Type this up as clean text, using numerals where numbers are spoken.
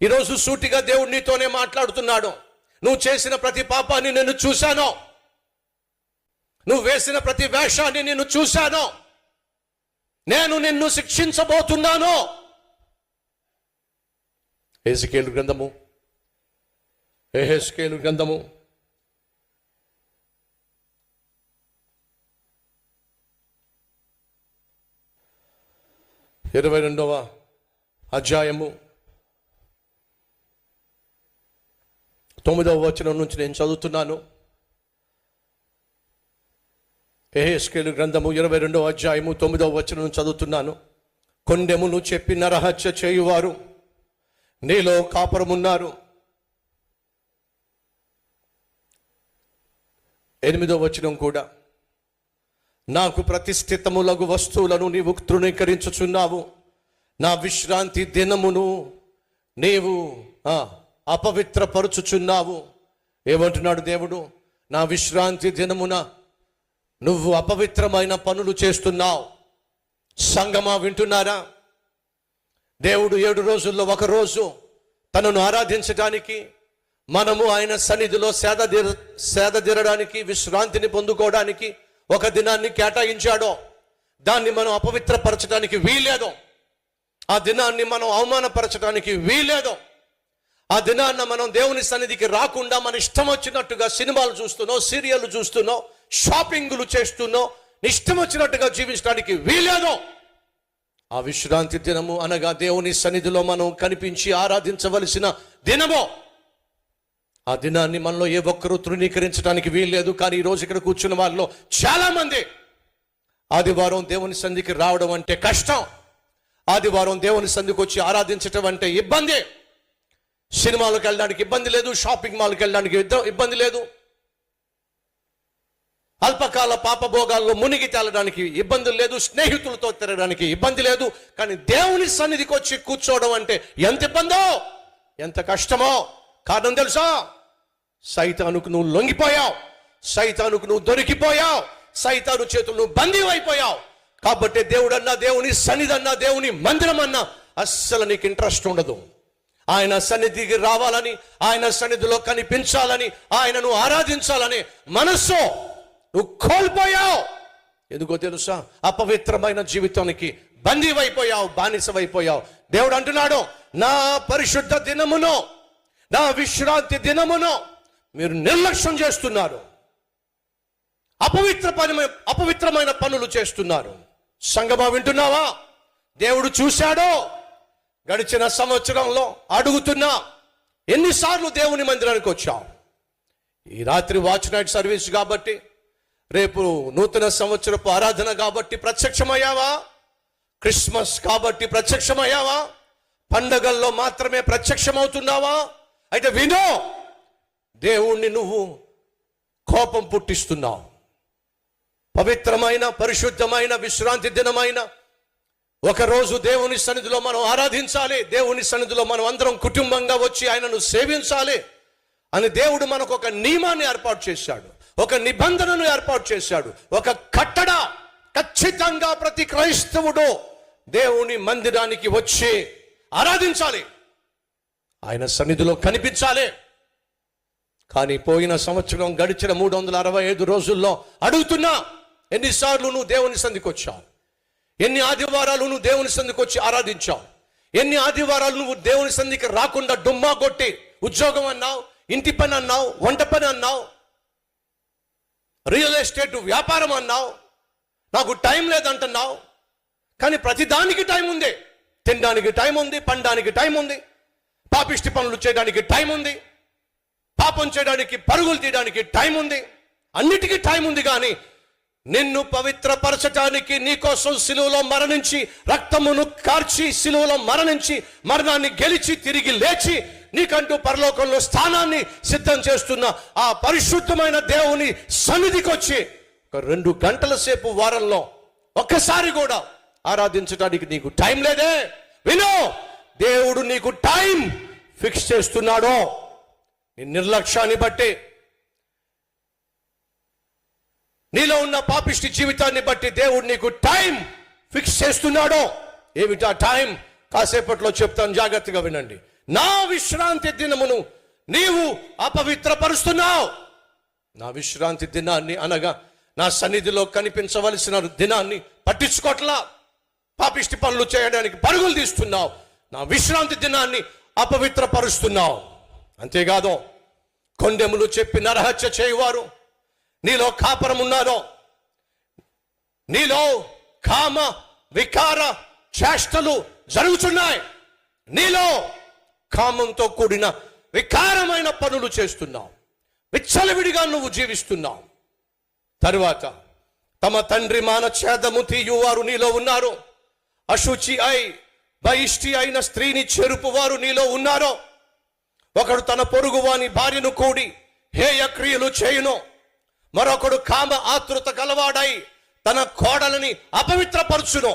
ఈరోజు సూటిగా దేవుడు నీతోనే మాట్లాడుతున్నాడు. నువ్వు చేసిన ప్రతి పాపాన్ని నేను చూశాను, నువ్వు వేసిన ప్రతి వేషాన్ని నేను చూశాను, నేను నిన్ను శిక్షించబోతున్నాను. యెహెజ్కేలు గ్రంథము 22వ అధ్యాయము 9వ వచనం నుంచి నేను చదువుతున్నాను. యెహెజ్కేలు గ్రంథము 22వ అధ్యాయము 9వ వచనం చదువుతున్నాను. కొండెమును చెప్పి నరహత్య చేయువారు నీలో కాపురమున్నారు. 8వ వచనం కూడా, నాకు ప్రతిష్ఠితములగు వస్తువులను నీవు తృణీకరించుచున్నావు, నా విశ్రాంతి దినమును నీవు అపవిత్రపరుచుచున్నావు. ఏమంటున్నాడు దేవుడు? నా విశ్రాంతి దినమున నువ్వు అపవిత్రమైన పనులు చేస్తున్నావు. సంగమా, వింటున్నారా? దేవుడు 7 రోజుల్లో ఒక రోజు తనను ఆరాధించడానికి, మనము ఆయన సన్నిధిలో సేదదీరడానికి, విశ్రాంతిని పొందుకోవడానికి ఒక దినాన్ని కేటాయించాడో దాన్ని మనం అపవిత్రపరచడానికి వీలేదు. ఆ దినాన్ని మనం అవమానపరచడానికి వీలేదు. ఆ దినాన్న మనం దేవుని సన్నిధికి రాకుండా మన ఇష్టం వచ్చినట్టుగా సినిమాలు చూస్తున్నావు, సీరియల్ చూస్తున్నావు, షాపింగ్లు చేస్తున్నావు, ఇష్టం వచ్చినట్టుగా జీవించడానికి వీలేదు. ఆ విశ్రాంతి దినము అనగా దేవుని సన్నిధిలో మనం కనిపించి ఆరాధించవలసిన దినము. ఆ దినాన్ని మనలో ఏ ఒక్కరూ తృణీకరించడానికి వీల్లేదు. కానీ ఈరోజు ఇక్కడ కూర్చున్న వాళ్ళలో చాలా మంది ఆదివారం దేవుని సన్నిధికి రావడం అంటే కష్టం, ఆదివారం దేవుని సన్నిధికి వచ్చి ఆరాధించడం అంటే ఇబ్బంది. సినిమాలకు వెళ్ళడానికి ఇబ్బంది లేదు, షాపింగ్ మాల్కి వెళ్ళడానికి ఇబ్బంది లేదు, అల్పకాల పాపభోగాల్లో మునిగి తేలడానికి ఇబ్బందులు లేదు, స్నేహితులతో తిరగడానికి ఇబ్బంది లేదు. కానీ దేవుని సన్నిధికి వచ్చి కూర్చోవడం అంటే ఎంత ఇబ్బందో, ఎంత కష్టమో. కారణం తెలుసా? సైతానుకు నువ్వు లొంగిపోయావు, సైతానుకు నువ్వు దొరికిపోయావు, సైతాను చేతులు నువ్వు బందీ అయిపోయావు. కాబట్టి దేవుడు అన్నా, దేవుని సన్నిధి అన్నా, దేవుని మందిరం అన్నా అస్సలు నీకు ఇంట్రెస్ట్ ఉండదు. ఆయన సన్నిధికి రావాలని, ఆయన సన్నిధిలో కనిపించాలని, ఆయనను ఆరాధించాలని మనస్సు నువ్వు కోల్పోయావు. ఎందుకో తెలుసా? అపవిత్రమైన జీవితానికి బందీవైపోయావు, బానిసవైపోయావు. దేవుడు అంటున్నాడు, నా పరిశుద్ధ దినమును, నా విశ్రాంతి దినమును మీరు నిర్లక్ష్యం చేస్తున్నారు, అపవిత్రమైన పనులు చేస్తున్నారు. సంగమా, వింటున్నావా? దేవుడు చూశాడో? గడిచిన సంవత్సరంలో అడుగుతున్నా, ఎన్నిసార్లు దేవుని మందిరానికి వచ్చావు? ఈ రాత్రి వాచ్ నైట్ సర్వీస్ కాబట్టి, రేపు నూతన సంవత్సరపు ఆరాధన కాబట్టి ప్రత్యక్షమయ్యావా? క్రిస్మస్ కాబట్టి ప్రత్యక్షమయ్యావా? పండగల్లో మాత్రమే ప్రత్యక్షమవుతున్నావా? అయితే వినో, దేవుణ్ణి నువ్వు కోపం పుట్టిస్తున్నావు. పవిత్రమైన, పరిశుద్ధమైన, విశ్రాంతి దినమైన ఒకరోజు దేవుని సన్నిధిలో మనం ఆరాధించాలి, దేవుని సన్నిధిలో మనం అందరం కుటుంబంగా వచ్చి ఆయనను సేవించాలి అని దేవుడు మనకు ఒక నియమాన్ని ఏర్పాటు చేశాడు, ఒక నిబంధనను ఏర్పాటు చేశాడు, ఒక కట్టడ. ఖచ్చితంగా ప్రతి క్రైస్తవుడు దేవుని మందిరానికి వచ్చి ఆరాధించాలి, ఆయన సన్నిధిలో కనిపించాలి. కానీ పోయిన సంవత్సరం గడిచిన 365 రోజుల్లో అడుగుతున్నా, ఎన్నిసార్లు నువ్వు దేవుని సన్నిధికి వచ్చావు? ఎన్ని ఆదివారాలు నువ్వు దేవుని సన్నిధికి వచ్చి ఆరాధించావు? ఎన్ని ఆదివారాలు నువ్వు దేవుని సన్నిధికి రాకుండా డుమ్మా కొట్టి ఉద్యోగం అన్నావు, ఇంటి పని అన్నావు, వంట పని అన్నావు, రియల్ ఎస్టేట్ వ్యాపారం అన్నావు, నాకు టైం లేదంటున్నావు. కానీ ప్రతిదానికి టైం ఉంది. తినడానికి టైం ఉంది, పండడానికి టైం ఉంది, పాపిష్టి పనులు చేయడానికి టైం ఉంది, పాపం చేయడానికి, పరుగులు తీయడానికి టైం ఉంది, అన్నిటికీ టైం ఉంది. కానీ నిన్ను పవిత్రపరచడానికి, నీకోసం సిలువలో మరణించి, రక్తమును కార్చి సిలువలో మరణించి, మరణాన్ని గెలిచి తిరిగి లేచి నీకంటూ పరలోకంలో స్థానాన్ని సిద్ధం చేస్తున్న ఆ పరిశుద్ధమైన దేవుని సన్నిధికి వచ్చి ఒక 2 గంటల సేపు వారంలో ఒక్కసారి కూడా ఆరాధించడానికి నీకు టైం లేదే. విను, దేవుడు నీకు టైం ఫిక్స్ చేస్తున్నాడో నీ నిర్లక్ష్యాన్ని బట్టి, నీలో ఉన్న పాపిష్టి జీవితాన్ని బట్టి దేవుడు నీకు టైం ఫిక్స్ చేస్తున్నాడో. ఏమిటా టైం? కాసేపట్లో చెప్తాను, జాగ్రత్తగా వినండి. నా విశ్రాంతి దినమును నీవు అపవిత్రపరుస్తున్నావు. నా విశ్రాంతి దినాన్ని అనగా నా సన్నిధిలో కనిపించవలసిన దినాన్ని పట్టించుకోట్లా, పాపిష్టి పనులు చేయడానికి పరుగులు తీస్తున్నావు. నా విశ్రాంతి దినాన్ని అపవిత్రపరుస్తున్నావు. అంతేకాదు, కొండెములు చెప్పి నరహత్య చేయువారు నీలో కాపురం ఉన్నారో, నీలో కామ వికార చేష్టలు జరుగుతున్నాయి, నీలో కామంతో కూడిన వికారమైన పనులు చేస్తున్నావు, విచ్చలవిడిగా నువ్వు జీవిస్తున్నావు. తరువాత తమ తండ్రి మానఛేదము తీయువారు నీలో ఉన్నారు, అశుచి అయి బహిష్టి అయిన స్త్రీని చెరుపువారు నీలో ఉన్నారు. ఒకడు తన పొరుగువాని భార్యను కూడి హేయ క్రియలు చేయును, మరొకడు కామ ఆతృత గలవాడై తన కోడలని అపవిత్రపరచును.